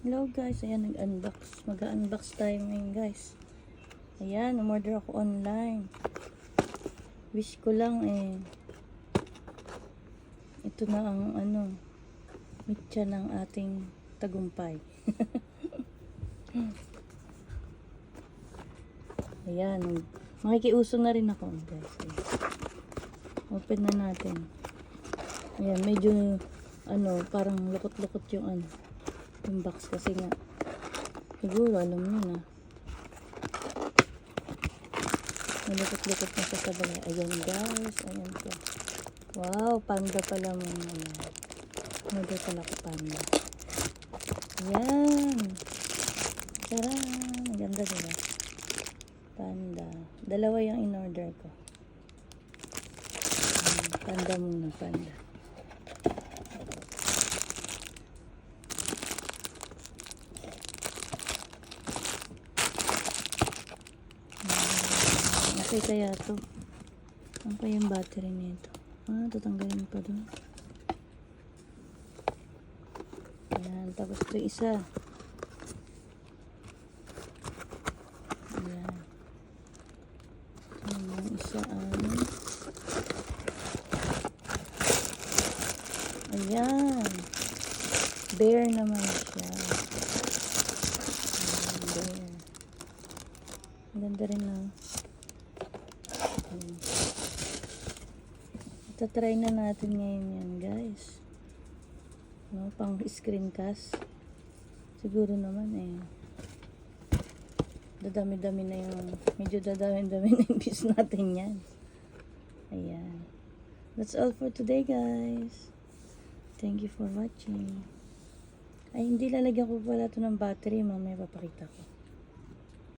Hello guys, ayan nag-unbox. Mag-unbox tayo ngayon guys. Ayan, umorder ako online. Wish ko lang ito na ang mitya ng ating tagumpay. Ayan, makikiuso na rin ako guys. Open na natin. Ayan, medyo parang lukot-lukot yung yung box kasi nga siguro alam nyo na nalukot-lukot na siya sa bagay. Ayan guys, ayan po. Wow, panda pala mo. Order pala ko panda. Ayan, taran, maganda diba? Panda, dalawa yung in-order ko. Panda muna, panda. Okay kaya to. Ano pa yung battery nito? Tatanggalin pa doon. Ayan, tapos ito isa. Ayan. Yung isa ayan. Bear naman siya. Ayan, bear. Maganda rin na. Itatry na natin ngayon yan guys. Pang screencast. Siguro naman dadami-dami na medyo dadami-dami na yung piece natin yan. Ayan. That's all for today guys. Thank you for watching. Ay, hindi lalagyan ko pala ito ng battery. Mamaya papakita ko.